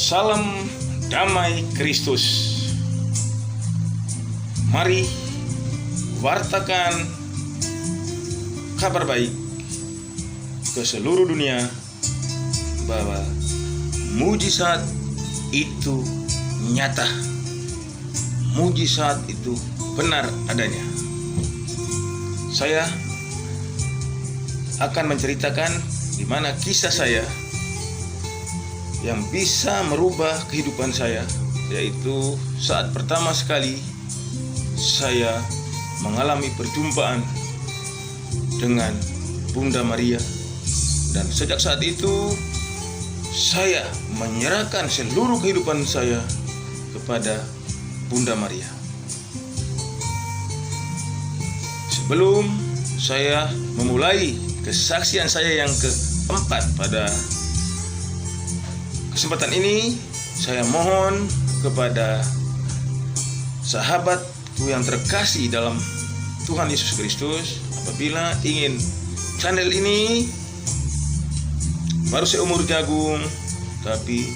Salam damai Kristus. Mari wartakan kabar baik ke seluruh dunia bahwa mujizat itu nyata. Mujizat itu benar adanya. Saya akan menceritakan di mana kisah saya yang bisa merubah kehidupan saya, yaitu saat pertama sekali saya mengalami perjumpaan dengan Bunda Maria, dan sejak saat itu saya menyerahkan seluruh kehidupan saya kepada Bunda Maria. Sebelum saya memulai kesaksian saya yang keempat pada kesempatan ini, saya mohon kepada sahabatku yang terkasih dalam Tuhan Yesus Kristus, apabila ingin channel ini baru seumur jagung, tapi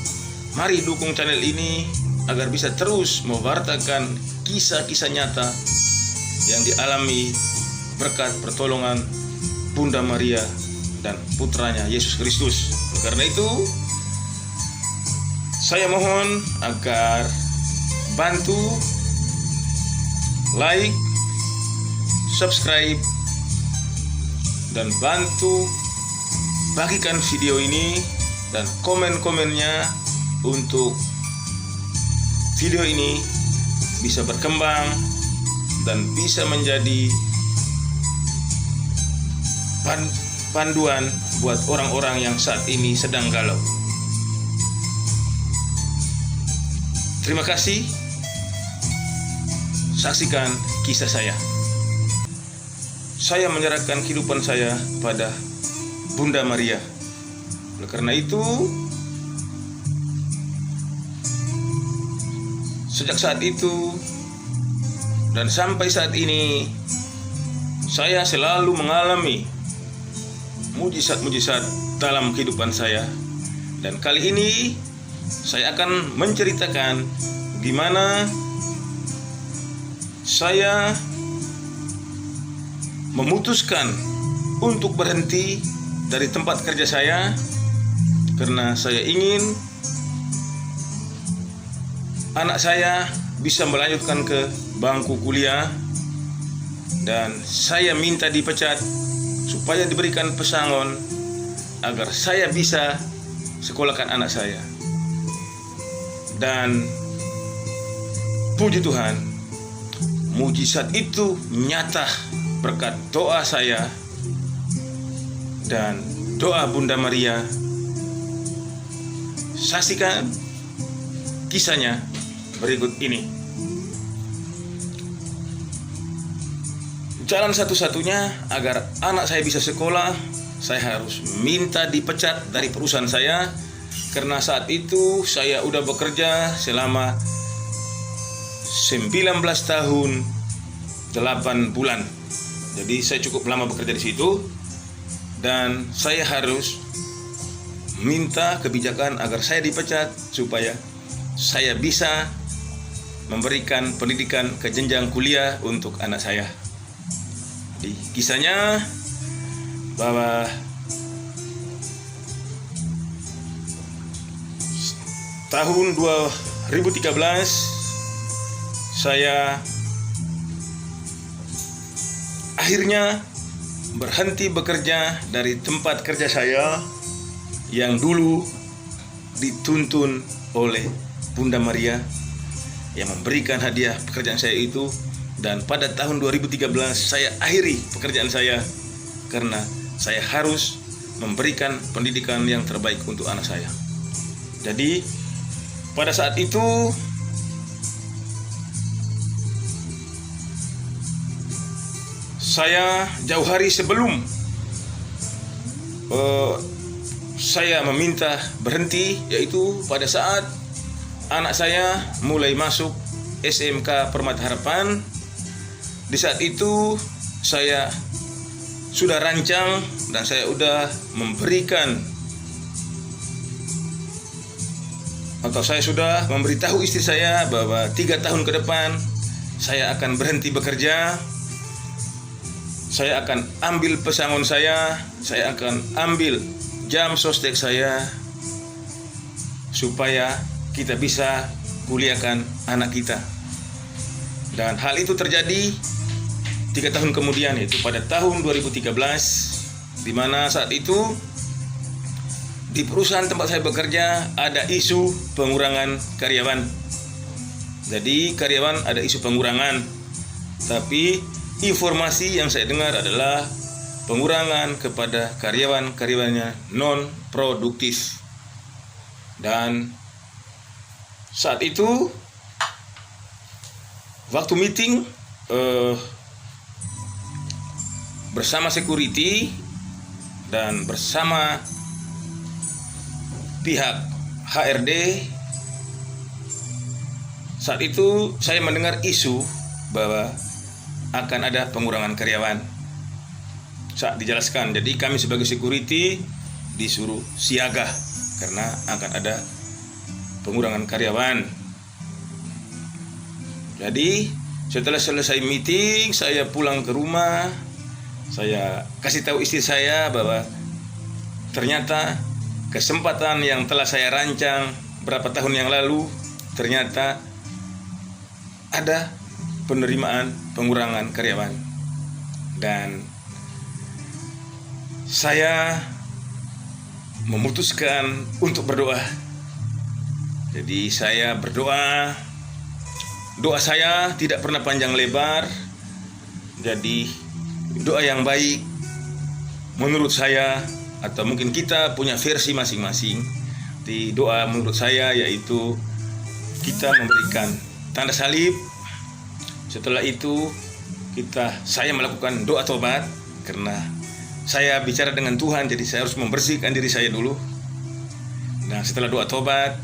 mari dukung channel ini agar bisa terus mewartakan kisah-kisah nyata yang dialami berkat pertolongan Bunda Maria dan putranya Yesus Kristus. Karena itu saya mohon agar bantu like, subscribe, dan bantu bagikan video ini dan komen-komennya untuk video ini bisa berkembang dan bisa menjadi panduan buat orang-orang yang saat ini sedang galau. Terima kasih. Saksikan kisah saya. Saya menyerahkan kehidupan saya pada Bunda Maria. Oleh karena itu, sejak saat itu dan sampai saat ini, saya selalu mengalami mujizat-mujizat dalam kehidupan saya. Dan kali ini saya akan menceritakan di mana saya memutuskan untuk berhenti dari tempat kerja saya karena saya ingin anak saya bisa melanjutkan ke bangku kuliah, dan saya minta dipecat supaya diberikan pesangon agar saya bisa sekolahkan anak saya. Dan puji Tuhan, mujizat itu nyata berkat doa saya dan doa Bunda Maria. Saksikan kisahnya berikut ini. Jalan satu-satunya agar anak saya bisa sekolah, saya harus minta dipecat dari perusahaan saya, karena saat itu saya udah bekerja selama 19 tahun 8 bulan. Jadi saya cukup lama bekerja di situ, dan saya harus minta kebijakan agar saya dipecat supaya saya bisa memberikan pendidikan ke jenjang kuliah untuk anak saya. Di kisahnya bahwa tahun 2013 saya akhirnya berhenti bekerja dari tempat kerja saya yang dulu dituntun oleh Bunda Maria yang memberikan hadiah pekerjaan saya itu. Dan pada tahun 2013 saya akhiri pekerjaan saya karena saya harus memberikan pendidikan yang terbaik untuk anak saya. Jadi pada saat itu saya jauh hari sebelum saya meminta berhenti, yaitu pada saat anak saya mulai masuk SMK Permata Harapan. Di saat itu saya sudah rancang dan saya sudah memberikan atau saya sudah memberitahu istri saya bahwa 3 tahun ke depan saya akan berhenti bekerja, saya akan ambil pesangon saya akan ambil jam sostek saya supaya kita bisa kuliahkan anak kita. Dan hal itu terjadi 3 tahun kemudian, yaitu pada tahun 2013, di mana saat itu di perusahaan tempat saya bekerja ada isu pengurangan karyawan. Jadi karyawan ada isu pengurangan, tapi informasi yang saya dengar adalah pengurangan kepada karyawan-karyawannya non produktif. Dan saat itu waktu meeting bersama security dan bersama pihak HRD, saat itu saya mendengar isu bahwa akan ada pengurangan karyawan. Saat dijelaskan, jadi kami sebagai security disuruh siaga karena akan ada pengurangan karyawan. Jadi setelah selesai meeting, saya pulang ke rumah. Saya kasih tahu istri saya bahwa ternyata kesempatan yang telah saya rancang berapa tahun yang lalu, ternyata ada penerimaan pengurangan karyawan. Dan saya memutuskan untuk berdoa. Jadi saya berdoa. Doa saya tidak pernah panjang lebar. Jadi doa yang baik menurut saya, atau mungkin kita punya versi masing-masing. Di doa menurut saya yaitu kita memberikan tanda salib. Setelah itu saya melakukan doa tobat karena saya bicara dengan Tuhan, jadi saya harus membersihkan diri saya dulu. Nah, setelah doa tobat,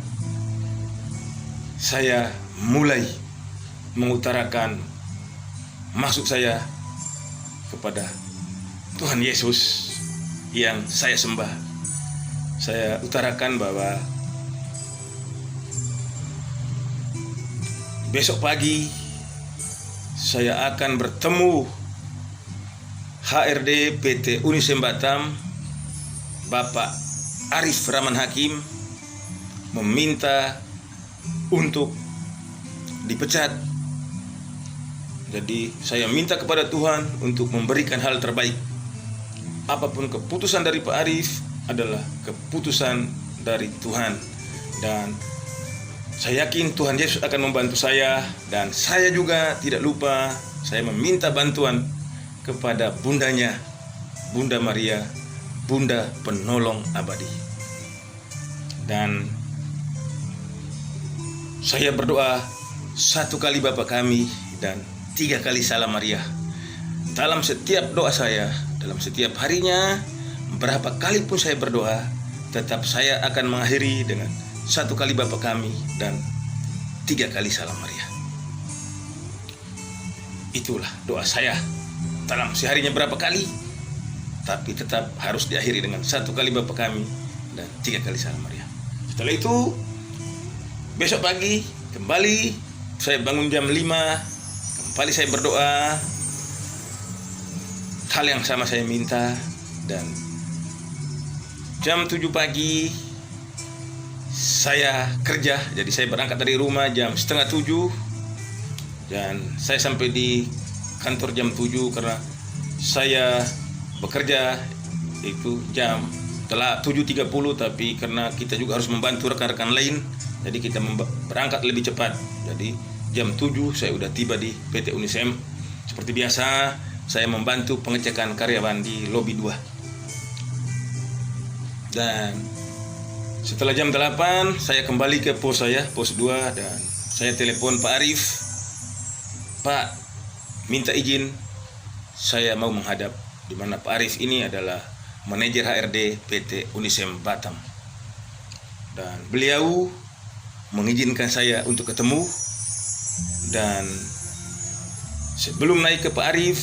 saya mulai mengutarakan maksud saya kepada Tuhan Yesus yang saya sembah. Saya utarakan bahwa besok pagi saya akan bertemu HRD PT Unisem Batam, Bapak Arif Rahman Hakim, meminta untuk dipecat. Jadi saya minta kepada Tuhan untuk memberikan hal terbaik. Apapun keputusan dari Pak Arif adalah keputusan dari Tuhan. Dan saya yakin Tuhan Yesus akan membantu saya. Dan saya juga tidak lupa, saya meminta bantuan kepada bundanya, Bunda Maria, Bunda Penolong Abadi. Dan saya berdoa 1 kali Bapa Kami dan 3 kali Salam Maria. Dalam setiap doa saya, dalam setiap harinya, berapa kali pun saya berdoa, tetap saya akan mengakhiri dengan 1 kali Bapa Kami dan 3 kali Salam Maria. Itulah doa saya. Dalam seharinya berapa kali, tapi tetap harus diakhiri dengan 1 kali Bapa Kami dan 3 kali Salam Maria. Setelah itu, besok pagi kembali saya bangun jam 5, kembali saya berdoa. Hal yang sama saya minta. Dan jam 7 pagi saya kerja. Jadi saya berangkat dari rumah jam setengah 7, dan saya sampai di kantor jam 7 karena saya bekerja itu jam 7.30, tapi karena kita juga harus membantu rekan-rekan lain, jadi kita berangkat lebih cepat. Jadi jam 7 saya udah tiba di PT Unisem. Seperti biasa, saya membantu pengecekan karyawan di lobi 2. Dan setelah jam 8 saya kembali ke pos saya, pos 2, dan saya telepon Pak Arif. Pak, minta izin saya mau menghadap, di mana Pak Arif ini adalah manajer HRD PT Unisem Batam. Dan beliau mengizinkan saya untuk ketemu. Dan sebelum naik ke Pak Arif,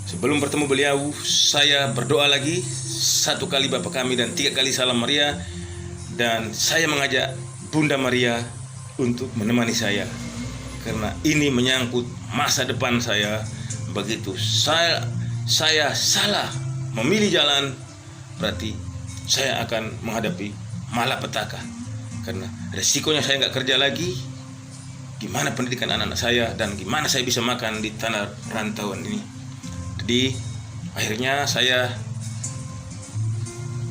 sebelum bertemu beliau, saya berdoa lagi 1 kali Bapa Kami dan 3 kali Salam Maria. Dan saya mengajak Bunda Maria untuk menemani saya, karena ini menyangkut masa depan saya. Begitu saya salah memilih jalan, berarti saya akan menghadapi malapetaka, karena resikonya saya nggak kerja lagi. Gimana pendidikan anak-anak saya dan gimana saya bisa makan di tanah rantauan ini. Jadi akhirnya saya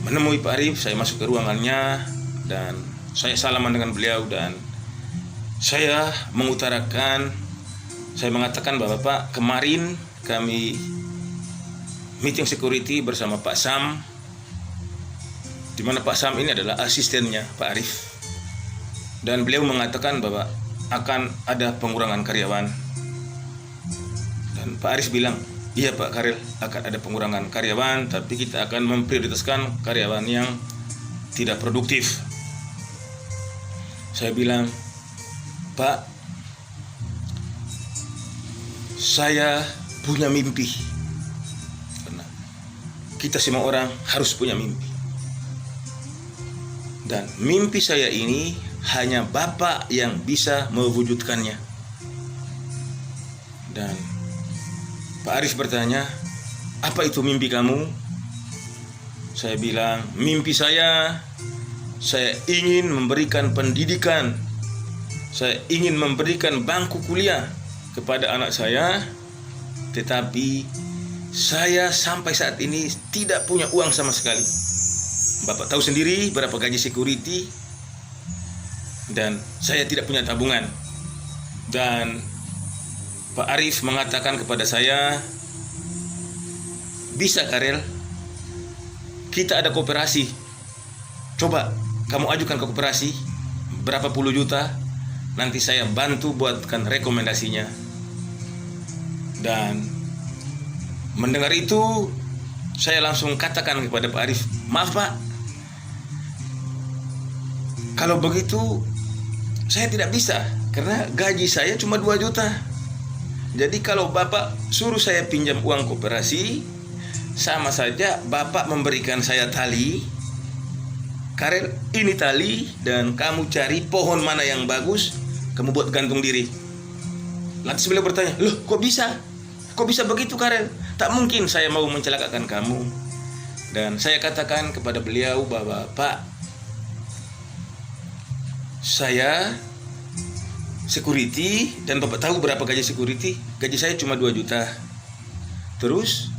menemui Pak Arif, saya masuk ke ruangannya dan saya salaman dengan beliau dan saya mengatakan bahwa Pak, kemarin kami meeting security bersama Pak Sam, di mana Pak Sam ini adalah asistennya Pak Arif, dan beliau mengatakan bahwa akan ada pengurangan karyawan. Dan Pak Arif bilang, iya Pak Karel, akan ada pengurangan karyawan, tapi kita akan memprioritaskan karyawan yang tidak produktif. Saya bilang, Pak, saya punya mimpi. Karena kita semua orang harus punya mimpi. Dan mimpi saya ini hanya Bapak yang bisa mewujudkannya. Dan Pak Arif bertanya, apa itu mimpi kamu? Saya bilang, mimpi saya ingin memberikan pendidikan. Saya ingin memberikan bangku kuliah kepada anak saya. Tetapi saya sampai saat ini tidak punya uang sama sekali. Bapak tahu sendiri berapa gaji security. Dan saya tidak punya tabungan. Dan Pak Arif mengatakan kepada saya, bisa Karel, kita ada koperasi. Coba kamu ajukan ke koperasi berapa puluh juta, nanti saya bantu buatkan rekomendasinya. Dan mendengar itu, saya langsung katakan kepada Pak Arif, maaf Pak, kalau begitu saya tidak bisa, karena gaji saya cuma 2 juta. Jadi kalau Bapak suruh saya pinjam uang koperasi, sama saja Bapak memberikan saya tali. Karel, ini tali, dan kamu cari pohon mana yang bagus, kamu buat gantung diri. Lantas beliau bertanya, loh kok bisa? Kok bisa begitu Karel? Tak mungkin saya mau mencelakakan kamu. Dan saya katakan kepada beliau bahwa Pak, saya security, dan Bapak tahu berapa gaji security? Gaji saya cuma 2 juta. Terus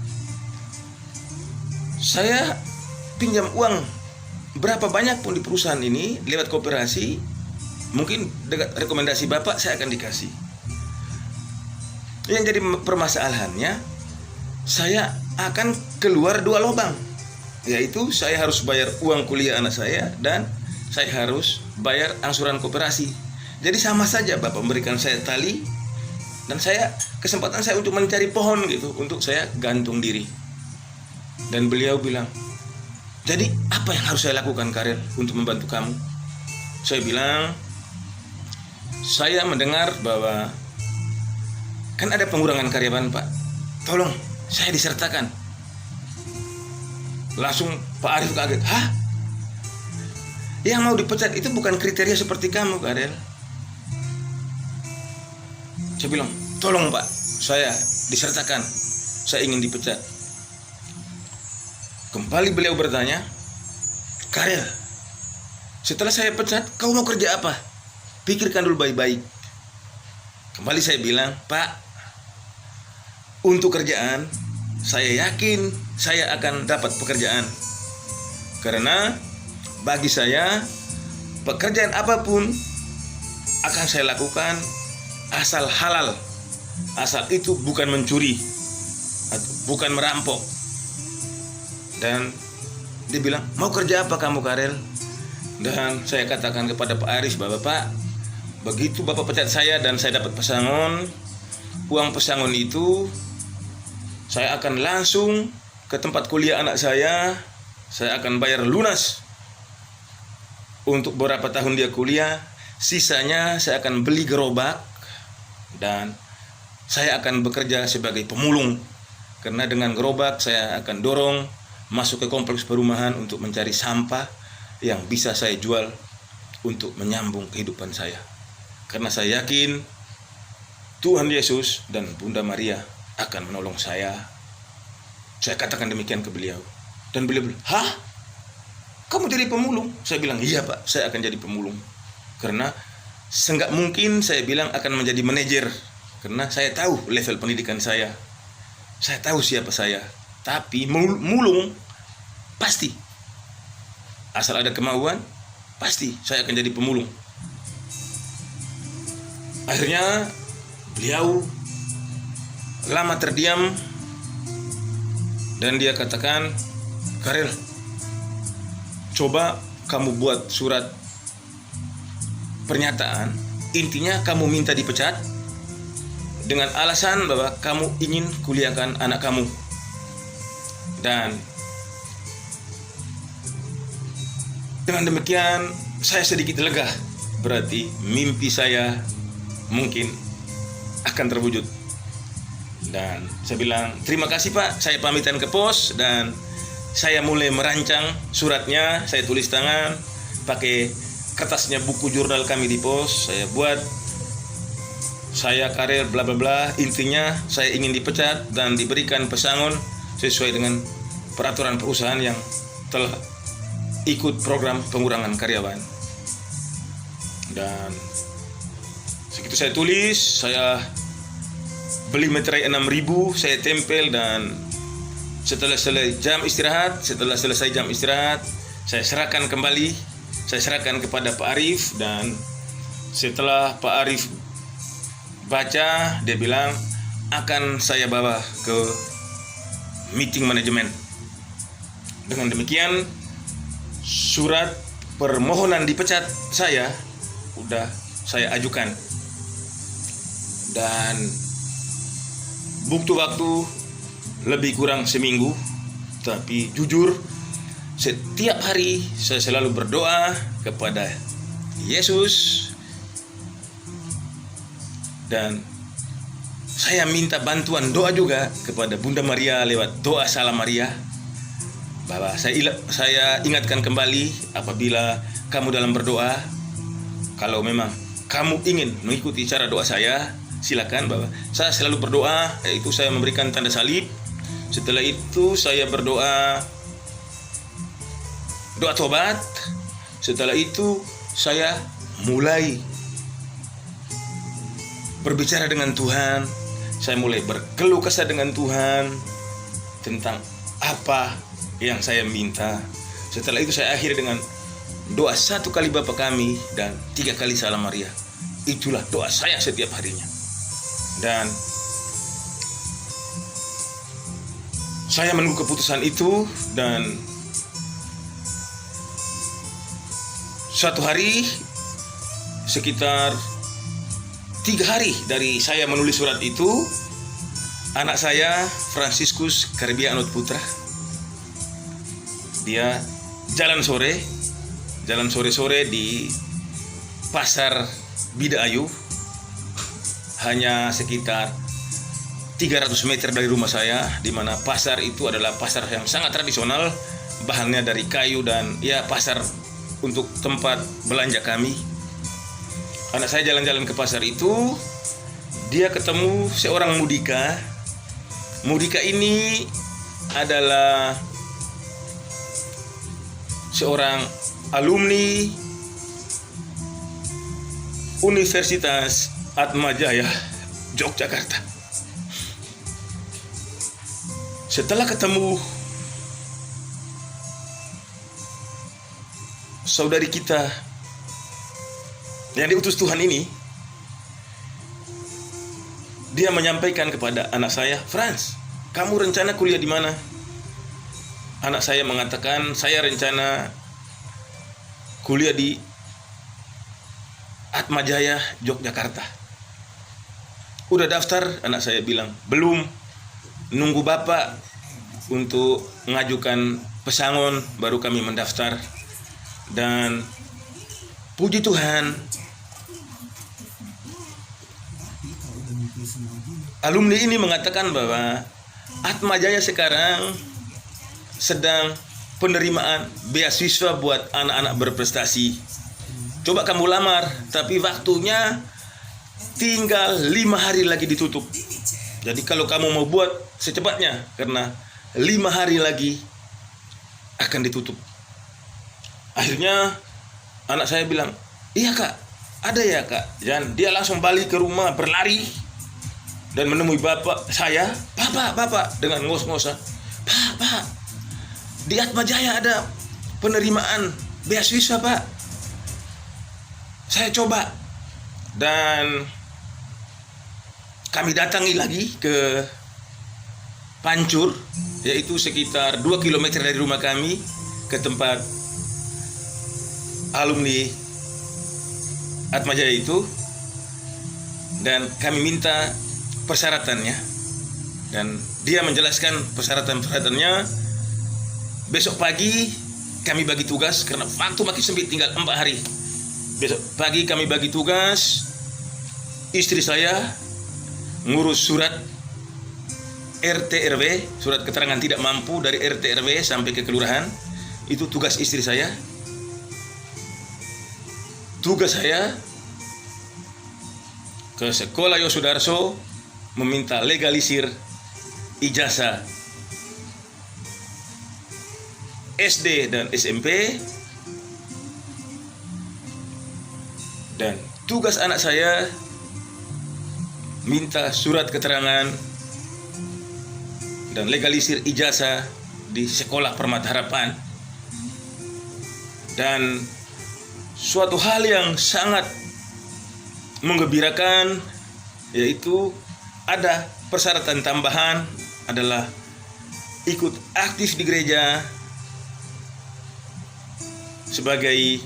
saya pinjam uang berapa banyak pun di perusahaan ini lewat koperasi, mungkin dengan rekomendasi Bapak saya akan dikasih. Yang jadi permasalahannya, saya akan keluar 2 lubang, yaitu saya harus bayar uang kuliah anak saya dan saya harus bayar angsuran koperasi. Jadi sama saja Bapak memberikan saya tali dan kesempatan saya untuk mencari pohon gitu, untuk saya gantung diri. Dan beliau bilang, jadi apa yang harus saya lakukan Karel untuk membantu kamu? Saya bilang, saya mendengar bahwa kan ada pengurangan karyawan Pak, tolong saya disertakan. Langsung Pak Arif kaget, hah? Yang mau dipecat itu bukan kriteria seperti kamu Karel. Saya bilang, tolong Pak, saya disertakan, saya ingin dipecat. Kembali beliau bertanya, Karel, setelah saya pecat, kau mau kerja apa? Pikirkan dulu baik-baik. Kembali saya bilang, Pak, untuk kerjaan, saya yakin saya akan dapat pekerjaan. Karena bagi saya, pekerjaan apapun akan saya lakukan asal halal, asal itu bukan mencuri, bukan merampok. Dan dia bilang, mau kerja apa kamu Karel? Dan saya katakan kepada Pak Arif bahwa Pak, begitu Bapak pecat saya dan saya dapat pesangon, uang pesangon itu saya akan langsung ke tempat kuliah anak saya akan bayar lunas untuk beberapa tahun dia kuliah. Sisanya saya akan beli gerobak dan saya akan bekerja sebagai pemulung, karena dengan gerobak saya akan dorong masuk ke kompleks perumahan untuk mencari sampah yang bisa saya jual untuk menyambung kehidupan saya. Karena saya yakin Tuhan Yesus dan Bunda Maria akan menolong saya. Saya katakan demikian ke beliau. Dan beliau bilang, "Hah? Kamu jadi pemulung?" Saya bilang, "Iya Pak, saya akan jadi pemulung." Karena seenggak mungkin saya bilang akan menjadi manajer. Karena saya tahu level pendidikan saya. Saya tahu siapa saya. Tapi mulung pasti. Asal ada kemauan, pasti saya akan jadi pemulung. Akhirnya beliau lama terdiam dan dia katakan, "Karel, coba kamu buat surat pernyataan, intinya kamu minta dipecat dengan alasan bahwa kamu ingin kuliahkan anak kamu." Dan dengan demikian saya sedikit lega. Berarti mimpi saya mungkin akan terwujud. Dan saya bilang, "Terima kasih Pak, saya pamitan ke pos." Dan saya mulai merancang suratnya. Saya tulis tangan pakai kertasnya buku jurnal kami di pos. Saya buat, "Saya Karel bla bla bla, intinya saya ingin dipecat dan diberikan pesangon sesuai dengan peraturan perusahaan yang telah ikut program pengurangan karyawan." Dan segitu saya tulis, saya beli materai 6.000, saya tempel. Dan setelah selesai jam istirahat, saya serahkan kembali. Saya serahkan kepada Pak Arif. Dan setelah Pak Arif baca, dia bilang akan saya bawa ke meeting manajemen. Dengan demikian surat permohonan dipecat saya udah saya ajukan. Dan butuh waktu lebih kurang seminggu. Tapi jujur, setiap hari saya selalu berdoa kepada Yesus. Dan saya minta bantuan doa juga kepada Bunda Maria lewat doa Salam Maria. Bahwa saya ingatkan kembali, apabila kamu dalam berdoa, kalau memang kamu ingin mengikuti cara doa saya, silakan. Bahwa saya selalu berdoa, yaitu saya memberikan tanda salib. Setelah itu saya berdoa doa tobat. Setelah itu saya mulai berbicara dengan Tuhan. Saya mulai berkeluh kesah dengan Tuhan tentang apa yang saya minta. Setelah itu saya akhiri dengan doa 1 kali Bapa kami dan 3 kali Salam Maria. Itulah doa saya setiap harinya. Dan saya menunggu keputusan itu. Dan suatu hari, sekitar 3 hari dari saya menulis surat itu, anak saya Franciscus Karibia Anut Putra, dia jalan sore di pasar Bidaayu, hanya sekitar 300 meter dari rumah saya, di mana pasar itu adalah pasar yang sangat tradisional, bahannya dari kayu dan ya pasar untuk tempat belanja kami. Anak saya jalan-jalan ke pasar itu, dia ketemu seorang mudika. Mudika ini adalah seorang alumni Universitas Atmajaya Yogyakarta. Setelah ketemu saudari kita yang diutus Tuhan ini, dia menyampaikan kepada anak saya, "Frans, kamu rencana kuliah di mana?" Anak saya mengatakan, "Saya rencana kuliah di Atmajaya Yogyakarta." "Udah daftar?" Anak saya bilang, "Belum, nunggu Bapak untuk mengajukan pesangon baru kami mendaftar." Dan puji Tuhan, alumni ini mengatakan bahwa Atmajaya sekarang sedang penerimaan beasiswa buat anak-anak berprestasi. coba kamu lamar, tapi waktunya tinggal 5 hari lagi ditutup. Jadi kalau kamu mau buat secepatnya, karena 5 hari lagi akan ditutup. Akhirnya anak saya bilang, iya kak, ada ya kak. Dan dia langsung balik ke rumah berlari dan menemui bapak saya. Bapak, dengan ngos-ngosan, Pak, di Atma Jaya ada penerimaan beasiswa pak. Saya coba, dan kami datangi lagi ke Pancur, yaitu sekitar 2 km dari rumah kami, ke tempat alumni Atma Jaya itu, dan kami minta persyaratannya, dan dia menjelaskan persyaratan-persyaratannya. Besok pagi kami bagi tugas, karena waktu makin sempit, tinggal 4 hari. Besok pagi kami bagi tugas, istri saya ngurus surat RT RW, surat keterangan tidak mampu dari RT RW sampai ke kelurahan. Itu tugas istri saya. Tugas saya ke sekolah Yosudarso meminta legalisir ijazah SD dan SMP. Dan tugas anak saya minta surat keterangan dan legalisir ijazah di sekolah Permata Harapan. Dan suatu hal yang sangat menggembirakan, yaitu ada persyaratan tambahan adalah ikut aktif di gereja sebagai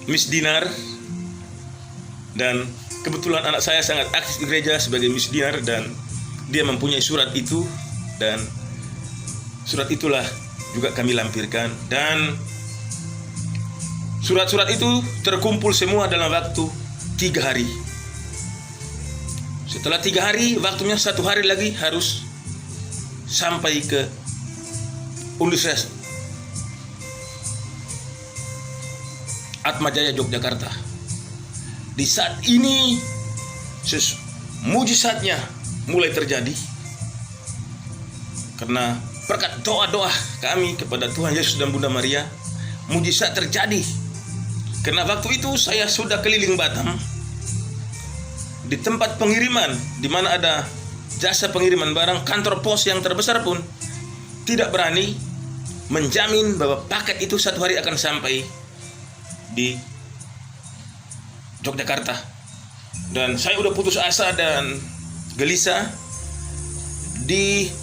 misdinar. Dan kebetulan anak saya sangat aktif di gereja sebagai misdinar, dan dia mempunyai surat itu, dan surat itulah juga kami lampirkan. Dan surat-surat itu terkumpul semua dalam waktu 3 hari. Setelah 3 hari, waktunya 1 hari lagi harus sampai ke Universitas Atma Jaya Yogyakarta. Di saat ini mujizatnya mulai terjadi, karena berkat doa-doa kami kepada Tuhan Yesus dan Bunda Maria, mujizat terjadi. Karena waktu itu saya sudah keliling Batam, di tempat pengiriman, di mana ada jasa pengiriman barang, kantor pos yang terbesar pun tidak berani menjamin bahwa paket itu 1 hari akan sampai di Yogyakarta. Dan saya udah putus asa dan gelisah.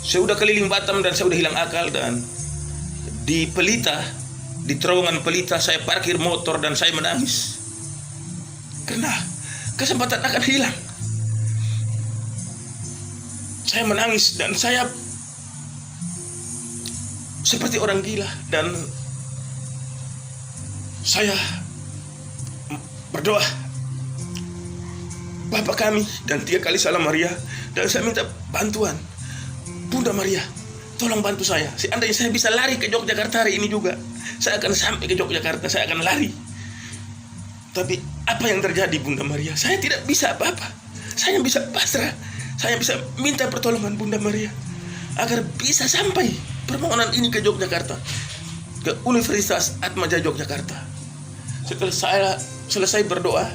Saya udah keliling Batam dan saya udah hilang akal. Dan di Pelita, di terowongan Pelita, saya parkir motor dan saya menangis karena kesempatan akan hilang. Saya menangis dan saya seperti orang gila, dan saya berdoa, Bapa kami, dan 3 kali salam Maria, dan saya minta bantuan. Bunda Maria, tolong bantu saya. Seandainya saya bisa lari ke Yogyakarta hari ini juga, saya akan sampai ke Yogyakarta, saya akan lari. Tapi apa yang terjadi Bunda Maria? Saya tidak bisa apa-apa. Saya bisa pasrah. Saya bisa minta pertolongan Bunda Maria agar bisa sampai permohonan ini ke Yogyakarta, ke Universitas Atma Jaya Yogyakarta. Setelah saya selesai berdoa,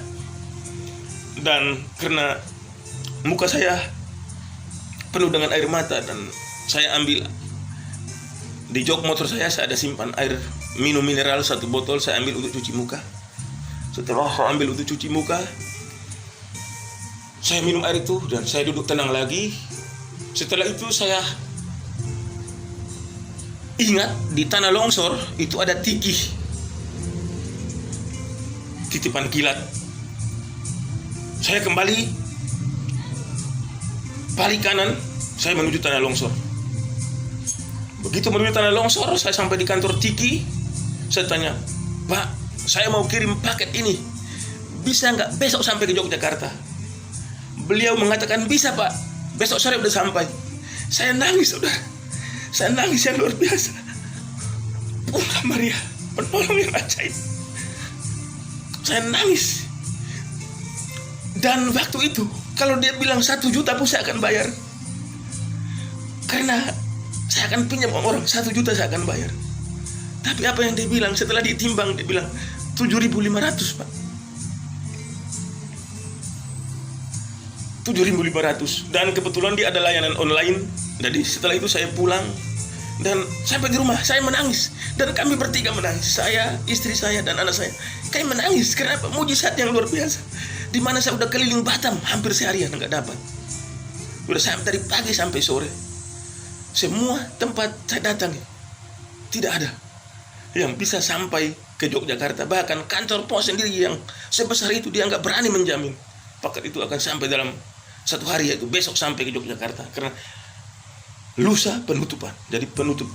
dan karena muka saya penuh dengan air mata, dan saya ambil di jok motor saya ada simpan air minum mineral 1 botol, saya ambil untuk cuci muka. Setelah saya ambil untuk cuci muka, saya minum air itu dan saya duduk tenang lagi. Setelah itu saya ingat di tanah longsor itu ada tikih, titipan kilat. Saya kembali balik kanan, saya menuju tanah longsor. Begitu menuju tanah longsor, saya sampai di kantor Tiki. Saya tanya, Pak, saya mau kirim paket ini, bisa nggak besok sampai ke Yogyakarta? Beliau mengatakan, bisa Pak, besok sore udah sampai. Saya nangis, saudara. Saya nangis yang luar biasa. Bunda Maria, penolong yang ajaib. Saya nangis. Dan waktu itu kalau dia bilang 1 juta pun saya akan bayar, karena saya akan pinjam orang 1 juta saya akan bayar. Tapi apa yang dia bilang setelah ditimbang, dia bilang 7.500 Pak. 7.500. Dan kebetulan dia ada layanan online. Jadi setelah itu saya pulang, dan sampai di rumah saya menangis, dan kami bertiga menangis, saya, istri saya, dan anak saya. Kami menangis. Kenapa? Mujizat yang luar biasa. Di mana saya udah keliling Batam hampir seharian nggak dapat. Udah sampai dari pagi sampai sore. Semua tempat saya datangi tidak ada yang bisa sampai ke Yogyakarta. Bahkan kantor pos sendiri yang sebesar itu dia nggak berani menjamin paket itu akan sampai dalam 1 hari, yaitu besok sampai ke Yogyakarta, karena lusa penutupan. Jadi penutup.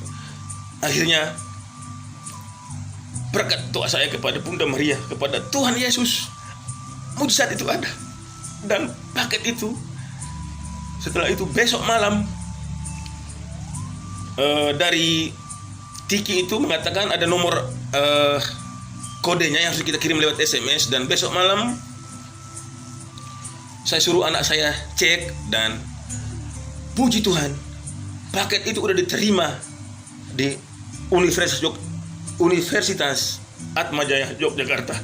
Akhirnya berkat doa saya kepada Bunda Maria, kepada Tuhan Yesus, mujizat itu ada. Dan paket itu setelah itu besok malam dari Tiki itu mengatakan ada nomor kodenya yang harus kita kirim lewat SMS. Dan besok malam saya suruh anak saya cek, dan puji Tuhan paket itu udah diterima di Universitas Atmajaya Yogyakarta.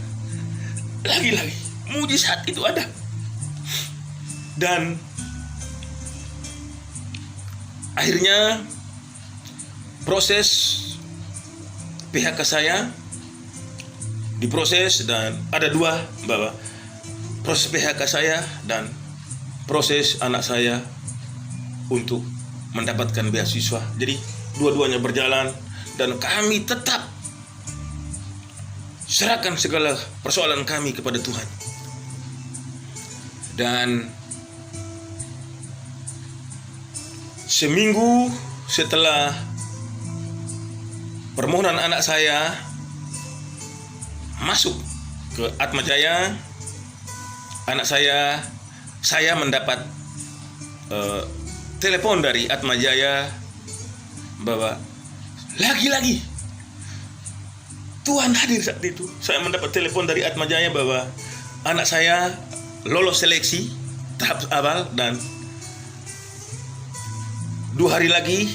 Lagi-lagi mujizat itu ada. Dan akhirnya proses PHK saya diproses, dan ada 2 bahwa proses PHK saya dan proses anak saya untuk mendapatkan beasiswa. Jadi dua-duanya berjalan, dan kami tetap serahkan segala persoalan kami kepada Tuhan. Dan seminggu setelah permohonan anak saya masuk ke Atmajaya, anak saya mendapat telepon dari Atmajaya bahwa lagi-lagi Tuhan hadir saat itu. Saya mendapat telepon dari Atmajaya bahwa anak saya lolos seleksi tahap awal, dan 2 hari lagi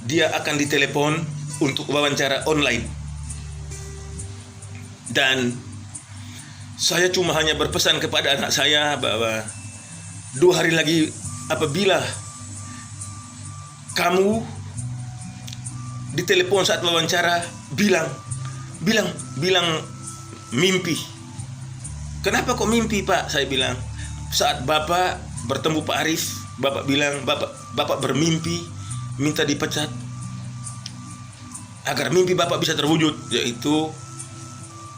dia akan ditelepon untuk wawancara online. Dan saya cuma hanya berpesan kepada anak saya bahwa 2 hari lagi apabila kamu ditelepon saat wawancara, bilang mimpi. Kenapa kok mimpi, Pak? Saya bilang, saat Bapak bertemu Pak Arif, Bapak bilang Bapak bermimpi minta dipecat, agar mimpi Bapak bisa terwujud, yaitu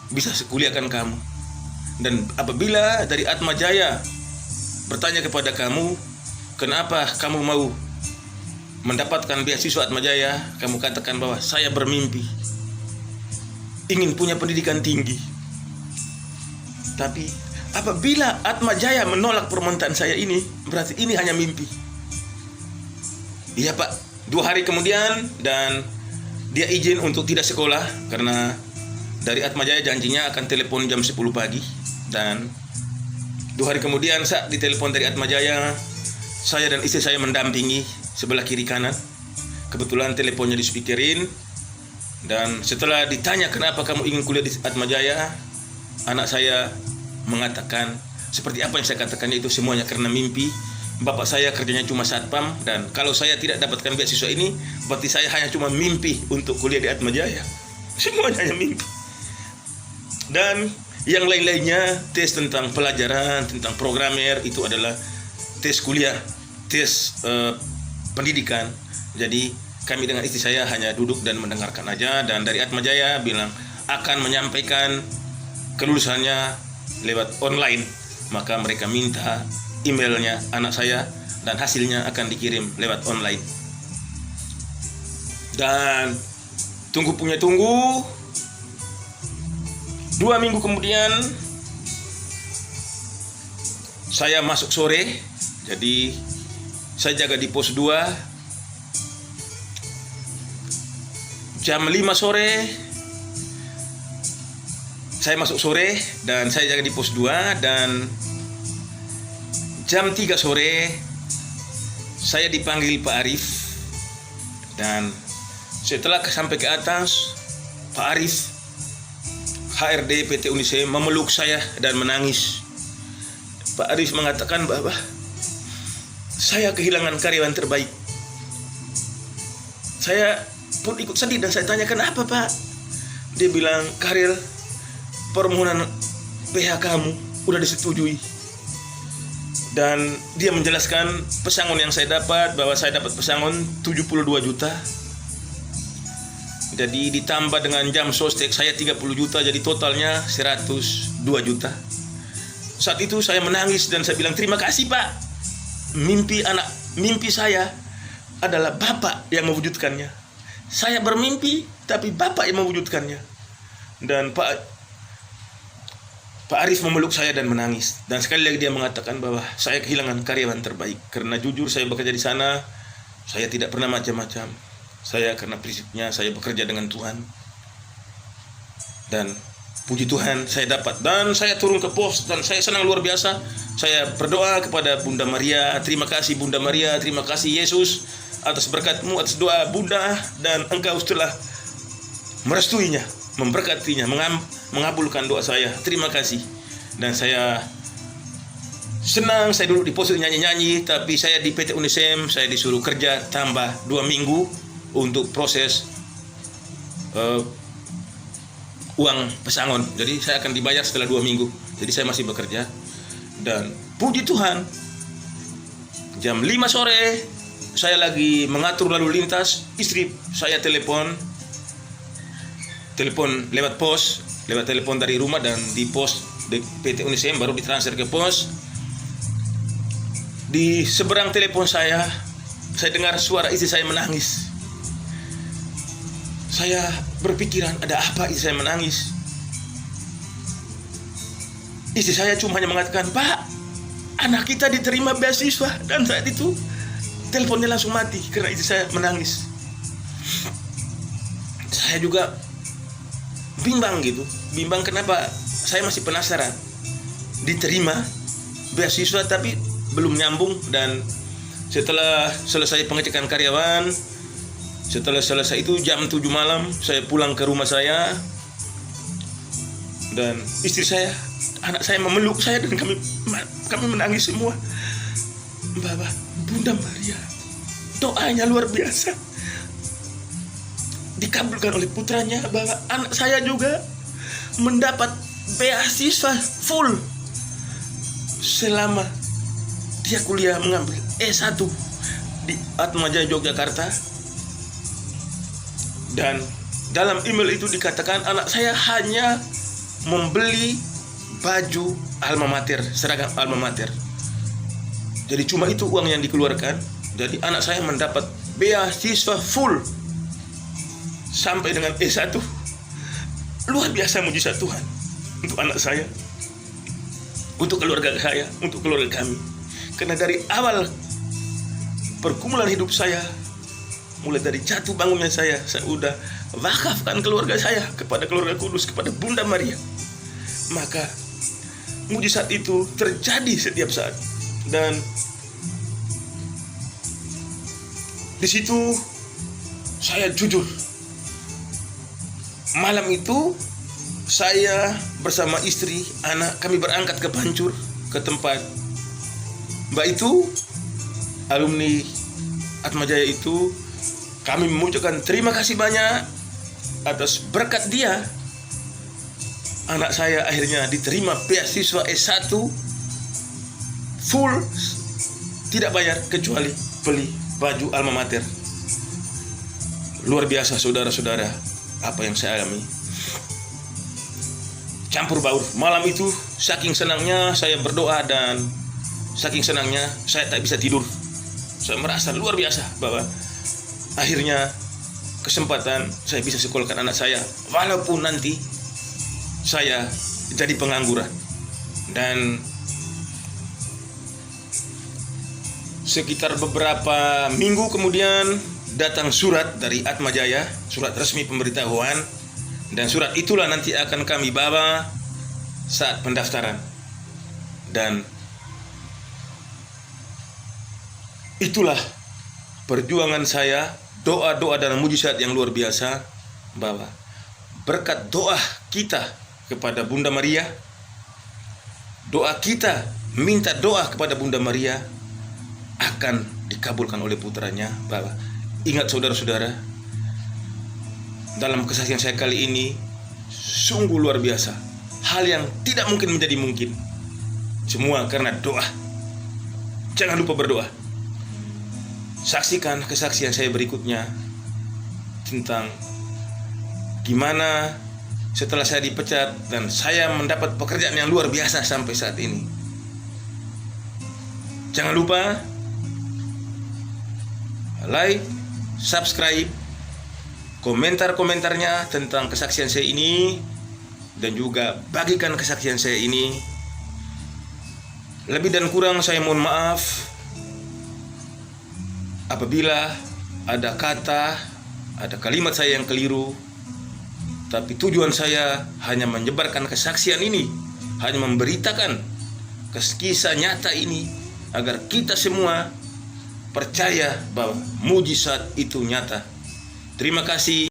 bisa kuliahkan kamu. Dan apabila dari Atmajaya bertanya kepada kamu, kenapa kamu mau mendapatkan beasiswa Atmajaya, kamu katakan bahwa saya bermimpi ingin punya pendidikan tinggi. Tapi apabila Atmajaya menolak permintaan saya ini, berarti ini hanya mimpi. Iya Pak, 2 hari kemudian, dan dia izin untuk tidak sekolah, karena dari Atmajaya janjinya akan telepon jam 10 pagi. Dan 2 hari kemudian saat ditelepon dari Atmajaya, saya dan istri saya mendampingi sebelah kiri kanan. Kebetulan teleponnya dispikerin. Dan setelah ditanya kenapa kamu ingin kuliah di Atmajaya, anak saya mengatakan seperti apa yang saya katakan, itu semuanya karena mimpi. Bapak saya kerjanya cuma satpam, dan kalau saya tidak dapatkan beasiswa ini, berarti saya hanya cuma mimpi untuk kuliah di Atmajaya. Semuanya hanya mimpi. Dan yang lain-lainnya, tes tentang pelajaran, tentang programmer, itu adalah tes kuliah, tes pendidikan. Jadi kami dengan istri saya hanya duduk dan mendengarkan aja. Dan dari Atmajaya bilang akan menyampaikan kelulusannya lewat online, maka mereka minta emailnya anak saya, dan hasilnya akan dikirim lewat online. Dan tunggu 2 minggu kemudian saya masuk sore. Jadi saya jaga di pos 2. Jam 5 sore saya masuk sore dan saya jaga di pos 2, dan jam 3 sore saya dipanggil Pak Arif, dan setelah sampai ke atas, Pak Arif HRD PT Unisem memeluk saya dan menangis. Pak Arif mengatakan bahwa saya kehilangan karyawan terbaik. Saya pun ikut sedih dan saya tanya, kenapa Pak? Dia bilang, Karyl, permohonan PH kamu udah disetujui. Dan dia menjelaskan pesangon yang saya dapat, bahwa saya dapat pesangon 72 juta. Jadi ditambah dengan jam sostek saya 30 juta, jadi totalnya 102 juta. Saat itu saya menangis dan saya bilang, terima kasih Pak. Mimpi saya adalah Bapak yang mewujudkannya. Saya bermimpi, tapi Bapak yang mewujudkannya. Dan Pak Arif memeluk saya dan menangis. Dan sekali lagi dia mengatakan bahwa saya kehilangan karyawan terbaik. Karena jujur saya bekerja di sana, saya tidak pernah macam-macam. Saya karena prinsipnya saya bekerja dengan Tuhan. Dan puji Tuhan saya dapat. Dan saya turun ke pos dan saya senang luar biasa. Saya berdoa kepada Bunda Maria. Terima kasih Bunda Maria, terima kasih Yesus atas berkat-Mu, atas doa Bunda, dan Engkau telah merestuinya, memberkatinya, mengabulkan doa saya. Terima kasih. Dan saya senang, saya duduk di pos nyanyi-nyanyi, tapi saya di PT Unisem, saya disuruh kerja tambah 2 minggu untuk proses uang pesangon. Jadi saya akan dibayar setelah 2 minggu. Jadi saya masih bekerja. Dan puji Tuhan, jam 5 sore saya lagi mengatur lalu lintas, istri saya telepon lewat pos, lewat telepon dari rumah, dan di pos di PT Unisem baru ditransfer ke pos. Di seberang telepon saya dengar suara istri saya menangis. Saya berpikiran, ada apa istri saya menangis? Istri saya cuma hanya mengatakan, Pak, anak kita diterima beasiswa. Dan saat itu teleponnya langsung mati karena istri saya menangis. Saya juga bimbang gitu. Bimbang kenapa? Saya masih penasaran. Diterima beasiswa tapi belum nyambung. Dan setelah selesai pengecekan karyawan, setelah selesai itu jam 7 malam saya pulang ke rumah saya. Dan istri saya, anak saya memeluk saya, dan kami menangis semua. Bapak, Bunda Maria, doanya luar biasa, dikabulkan oleh putranya, bahwa anak saya juga mendapat beasiswa full selama dia kuliah mengambil S1 di Atmajaya Yogyakarta. Dan dalam email itu dikatakan anak saya hanya membeli baju alma mater, seragam alma mater. Jadi cuma itu uang yang dikeluarkan. Jadi anak saya mendapat beasiswa full sampai dengan S1. Luar biasa mujizat Tuhan untuk anak saya, untuk keluarga saya, untuk keluarga kami. Karena dari awal pergumulan hidup saya, mulai dari jatuh bangunnya saya sudah wakafkan keluarga saya kepada keluarga kudus, kepada Bunda Maria. Maka mujizat itu terjadi setiap saat. Dan di situ saya jujur, malam itu saya bersama istri, anak, kami berangkat ke Pancur, ke tempat Mbak itu, alumni Atmajaya itu. Kami mengucapkan terima kasih banyak atas berkat dia. Anak saya akhirnya diterima beasiswa S1 full, tidak bayar kecuali beli baju alma mater. Luar biasa saudara-saudara apa yang saya alami. Campur baur. Malam itu saking senangnya saya berdoa, dan saking senangnya saya tak bisa tidur. Saya merasa luar biasa bahwa akhirnya kesempatan saya bisa sekolahkan anak saya, walaupun nanti saya jadi pengangguran. Dan sekitar beberapa minggu kemudian datang surat dari Atmajaya, surat resmi pemberitahuan Dan surat itulah nanti akan kami bawa saat pendaftaran. Dan itulah perjuangan saya, doa-doa dan mujizat yang luar biasa, bahwa berkat doa kita kepada Bunda Maria, doa kita minta doa kepada Bunda Maria akan dikabulkan oleh putranya. Bahwa ingat saudara-saudara, dalam kesaksian saya kali ini sungguh luar biasa, hal yang tidak mungkin menjadi mungkin, semua karena doa. Jangan lupa berdoa. Saksikan kesaksian saya berikutnya tentang gimana setelah saya dipecat dan saya mendapat pekerjaan yang luar biasa sampai saat ini. Jangan lupa like, subscribe, komentar-komentarnya tentang kesaksian saya ini, dan juga bagikan kesaksian saya ini. Lebih dan kurang saya mohon maaf apabila ada kata, ada kalimat saya yang keliru. Tapi tujuan saya hanya menyebarkan kesaksian ini, hanya memberitakan kisah nyata ini, agar kita semua percaya bahwa mujizat itu nyata. Terima kasih.